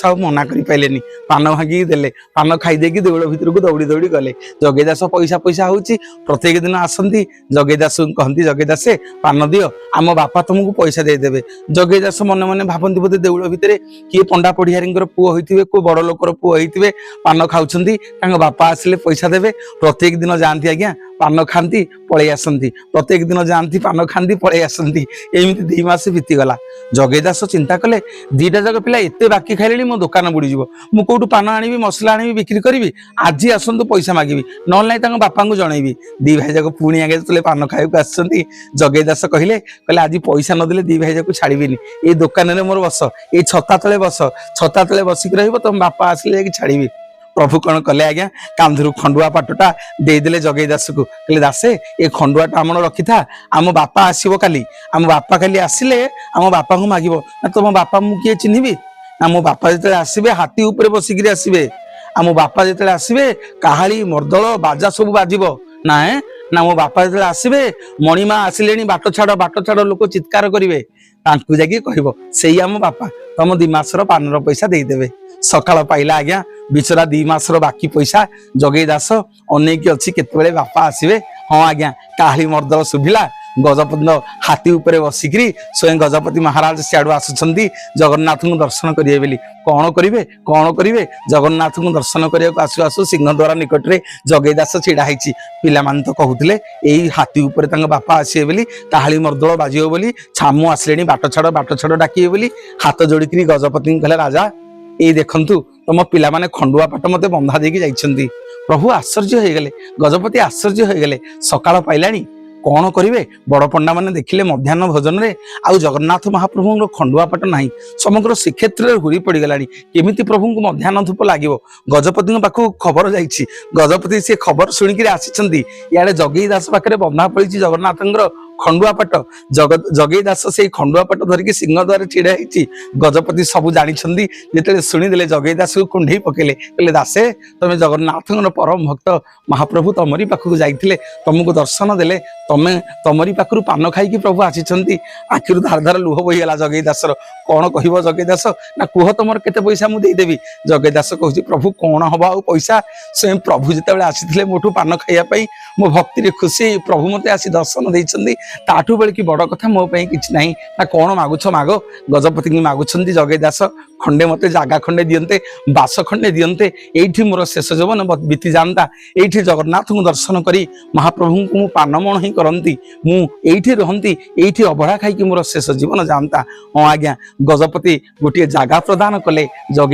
सब मना कर पारे पान भांगी देले पान खाईदे देउल भितर को दौड़ी दौड़ी गले जगे दास पैसा पैसा होची प्रत्येक दिन आसती जगे दास कहती जगे दासे पान दियो आम बापा तुमको पैसा देदेवे जगे दास मन मन भावती बोधे देउल भितर किए पंडा पढ़ियारी पुओ होते को बड़ लोकर पुओ होते पान खाऊंगी बापा आसिले पैसा देवे प्रत्येक दिन जाती आज्ञा पान खाती पलि आसती प्रत्येक दिन जाती पान खाती पलि आसती एमती 2 मास बीतीगला जगे दास चिंता कले दीटा जाक पिला एत बाकी खाइले मो दुकान बुड़ीज मुझे पान आनी मसला आनी बिक्री करी आज आसतु पैसा मागिबी ना बापा को जनइबी 2 भाई जाक पुणी आगे जो पान खाइक आसुँच जगे दास कहले कहले आज पैसा नदेले 2 भाई जाक छाड़बीनि ये दुकान में मोर बस ये छता तले बस छता तले बसिक तुम बापा आसिले छाड़ी प्रभु कौन कले आज्ञा कांधरू खंडुआ पाटटा देदेले जगे दास को कहले दासे ये खंडुआटा आम रखी था आम बापा आसो काली आम बापा काली आसिले आम बापा को मागिब ना तुम बापा मु किए चिन्हबी ना मो बापा जो आसबे हाथी उपर बसिक आसबे आम बापा जो आसबे काहाली मर्दल बाजा सब बाजिब ना ना मो बापा जो आसबे मणिमा आसिले बाट छाड़ लोक चित्कार करेंगे तांकु जाकि कहब से आम बापा तुम 2 मासर पानर पैसा देदेवे सकाळ पाइला आज्ञा बिचरा 2 मासर बाकी पैसा जगे दास अनेक अच्छी केतबेले बापा आसबे हाँ आज्ञा काहाली मर्दल शुभिला गजपति हाथी उपरे बसिकी स्वयं गजपति महाराज सियाड़ू आसुंच जगन्नाथ को दर्शन करेंगे कौन करेंगे जगन्नाथ को दर्शन करने आसु आसु सिंहद्वार निकट में जगे दास छिड़ा होती पिला तो कहते यही हाथी उपरे बापा आसवे बोली काहाली मर्दल बाजिब बोली छामु आसिले बाट छाड़ डाकिए बोली हाथ जोड़िकी गजपति कहले राजा ये देखंतु तुम पिला माने खंडुआ पाट मते बंधा देकी जाइछंती प्रभु आश्चर्य हो गले गजपति आश्चर्य हो गले सकाळ पाइलानी कौन करेंगे बड़ पंडा मैंने देखिले मध्याह्न भोजन रे आउ जगन्नाथ महाप्रभु खंडुआ पाट ना समग्र श्रीक्षेत्र में हुरी पड़गला केमी प्रभु को मध्याह्न धूप लगे गजपति पाखक खबर जाइए गजपति सी खबर शुणिक आसी इे जगे दास पाखे बंधा पड़ी जगन्नाथ खंडुआ पाट जगे दास से खंडुआ पाट धरिकी सिंहद्वार छिड़ा होती गजपति सबू जानी जिते शुणीदे जगे दास को कुंडे पकेले कहले दासे तुम जगन्नाथ परम भक्त महाप्रभु तमरी पाखक जाइए तुमको दर्शन देले तमें तमरी पाखु पान खाई प्रभु आसी आखिर धार धार लुह बहीगला जगे दासर कौन कह जगे दास ना कह तुम केते पैसा मुझेदेवी जगे दास कहूँ प्रभु कौन हम आ पैसा स्वयं प्रभु जिते आसी मोठू पान खाइबापी मो भक्ति खुशी प्रभु मत आसी दर्शन देती ताठू बेल कि बड़ कथा मो कि ना कौन मागुछ माग गजपति की मागुंट जगे दास खंडे मत जगह खंडे दियंते बास खंडे दियंते ये मोर शेष जीवन बीती जाता ये जगन्नाथ को दर्शन करी महाप्रभु को पानमण ही करती मुझे रहती ये अबड़ा खाई मोर शेष जीवन जाता हाँ आज्ञा गजपति गोटे जगह प्रदान कले जगे